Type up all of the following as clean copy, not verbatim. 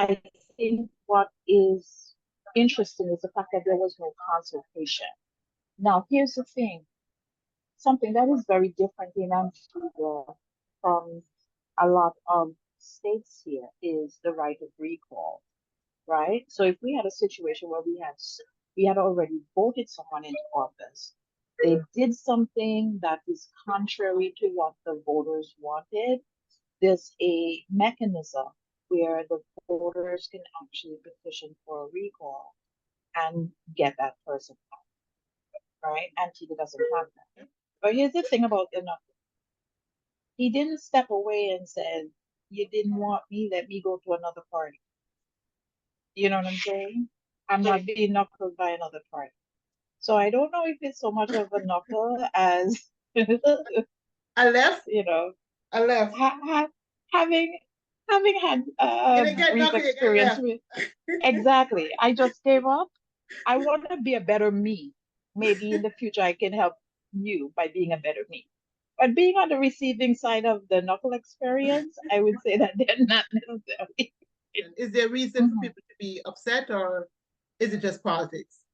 I think what is interesting is the fact that there was no consultation. Now, here's the thing, something that is very different in Antigua from a lot of states here is the right of recall, right? So if we had a situation where we had already voted someone into office, they did something that is contrary to what the voters wanted, there's a mechanism where the voters can actually petition for a recall and get that person out, right? Antigua doesn't have that. But here's the thing about the he didn't step away and said, "You didn't want me, let me go to another party." You know what I'm saying? I'm not being knuckled by another party. So I don't know if it's so much of a knuckle as, I left. you know, I left. having had You a didn't get brief knuckle, you get experience left. with exactly. I just gave up. I want to be a better me. Maybe in the future I can help you by being a better me. But being on the receiving side of the knuckle experience, I would say that they're not necessarily. Is there a reason for Mhm. people to be upset, or is it just politics?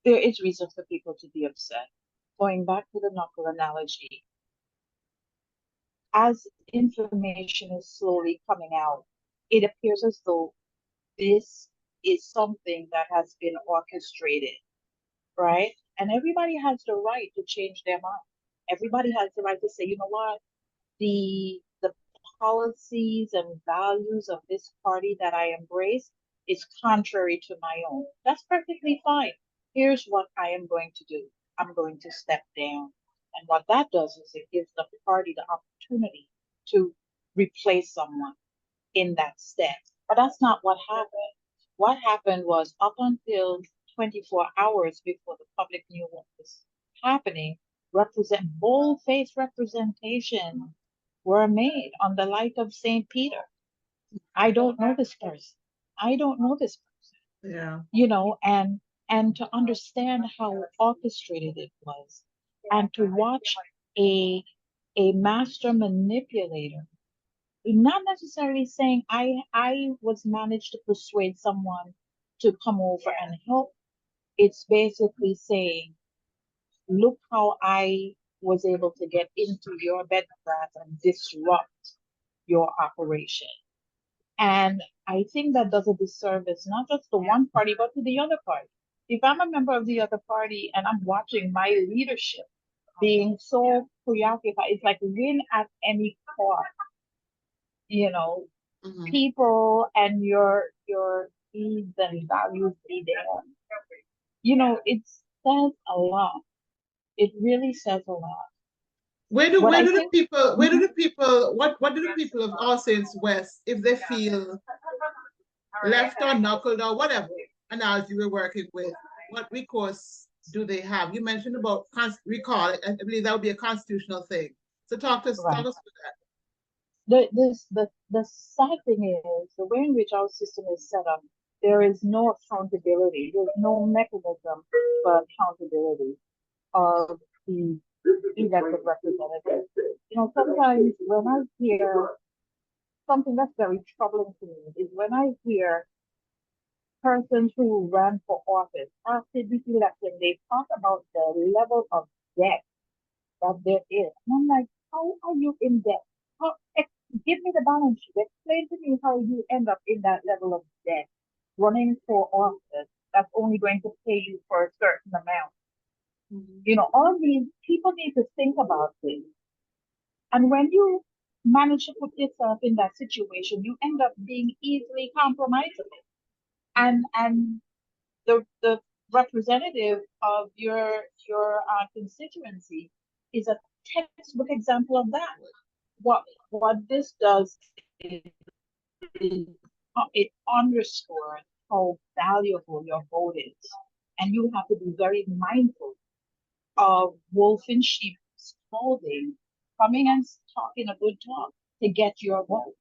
There is reason for people to be upset. Going back to the knuckle analogy, as information is slowly coming out, it appears as though this is something that has been orchestrated, right? And everybody has the right to change their mind. Everybody has the right to say, you know what, the policies and values of this party that I embrace is contrary to my own. That's perfectly fine. Here's what I am going to do. I'm going to step down. And what that does is it gives the party the opportunity to replace someone in that step. But that's not what happened. What happened was up until 24 hours before the public knew what was happening, bold-faced representation were made on the light of St. Peter. I don't know this person. I don't know this person. Yeah. And to understand how orchestrated it was, and to watch a a master manipulator, not necessarily saying I was managed to persuade someone to come over and help. It's basically saying, look how I was able to get into your bedcraft and disrupt your operation. And I think that does a disservice not just to one party, but to the other party. If I'm a member of the other party and I'm watching my leadership being so preoccupied, it's like win at any cost, you know, Mm-hmm. people and your needs and values be there. It says a lot. It really says a lot. What Where I do the think, people where do mhm, the people what do the people of All Saints West, if they feel left or knuckled or whatever analogy we're working with, what recourse do they have? You mentioned about recall. I believe that would be a constitutional thing. So talk right. us through that. The sad thing is the way in which our system is set up, there is no accountability. There's no mechanism for accountability of the elected representatives. Sometimes when I hear something that's very troubling to me is when I hear persons who ran for office after the election, they talk about the level of debt that there is. And I'm like, how are you in debt? How, give me the balance sheet. Explain to me how you end up in that level of debt, running for office that's only going to pay you for a certain amount. All of these people need to think about this. And when you manage to put yourself in that situation, you end up being easily compromisable. And the representative of your constituency is a textbook example of that. What this does is it underscores how valuable your vote is, and you have to be very mindful of wolf in sheep's clothing, coming and talking a good talk to get your vote.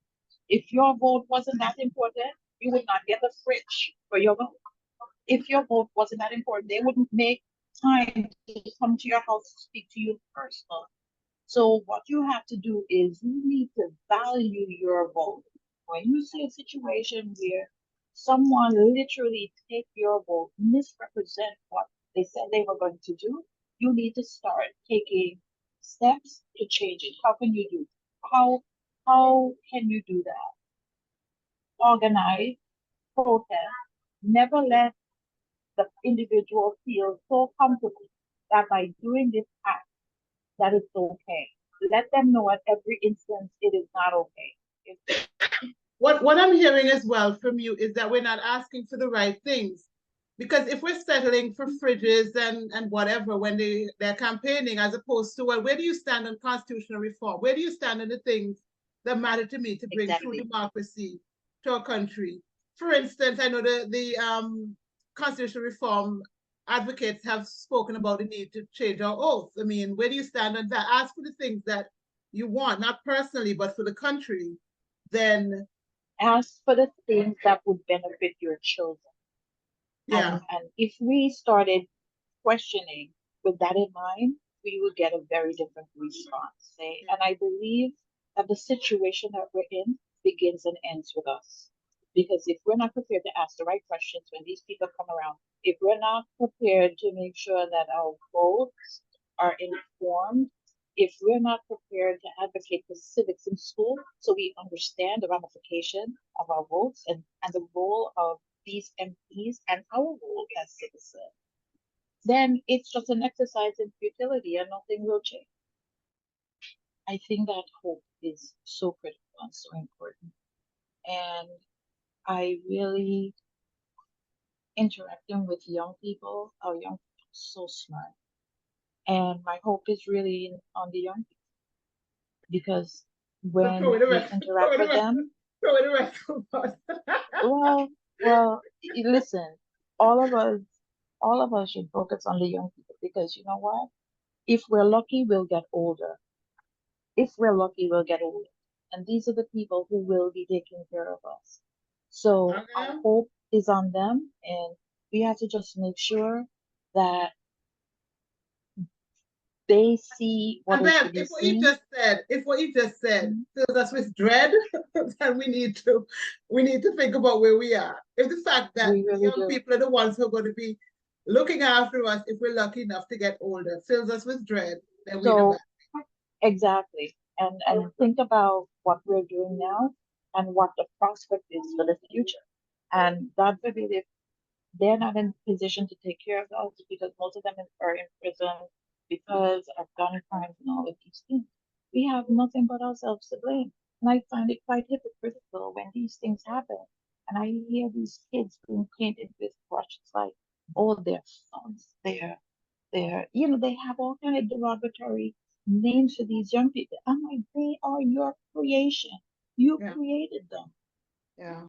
If your vote wasn't that important, you would not get a fridge for your vote. If your vote wasn't that important, they wouldn't make time to come to your house to speak to you personally. So what you have to do is you need to value your vote. When you see a situation where someone literally take your vote, misrepresent what they said they were going to do, you need to start taking steps to change it. How can you do? How can you do that? Organize, protest, never let the individual feel so comfortable that by doing this act, that it's okay. Let them know at every instance it is not okay. If What I'm hearing as well from you is that we're not asking for the right things. Because if we're settling for fridges and whatever when they're campaigning, as opposed to, well, where do you stand on constitutional reform? Where do you stand on the things that matter to me to bring true exactly. democracy to our country? For instance, I know the constitutional reform advocates have spoken about the need to change our oath. I mean, where do you stand on that? Ask for the things that you want, not personally, but for the country. Then, Ask for the things that would benefit your children. yeah. And if we started questioning with that in mind, we would get a very different response. And I believe that the situation that we're in begins and ends with us. Because if we're not prepared to ask the right questions when these people come around, if we're not prepared to make sure that our votes are informed, if we're not prepared to advocate for civics in school so we understand the ramification of our votes and the role of these MPs and our role as citizens, then it's just an exercise in futility and nothing will change. I think that hope is so critical and so important. And I really interacting with young people, our young people are so smart. And my hope is really on the young people because So when we interact with them, throw it the rest of us. well, listen, all of us, all of us should focus on the young people because you know what? If we're lucky, we'll get older. If we're lucky, we'll get older. And these are the people who will be taking care of us. So our Okay. hope is on them, and we have to just make sure that they see what And is then to be seen. if what you just said Mhm. fills us with dread, then we need to think about where we are. If the fact that We really young do. people are the ones who are going to be looking after us if we're lucky enough to get older fills us with dread, then we know So that. exactly. And think about what we're doing now and what the prospect is for the future. And God forbid if they're not in position to take care of us because most of them are in prison because of gun crimes and all of these things. We have nothing but ourselves to blame. And I find it quite hypocritical when these things happen. And I hear these kids being painted with brushes like, oh, they're sons, they have all kind of derogatory names for these young people. I'm like, they are your creation. You Yeah. created them. Yeah.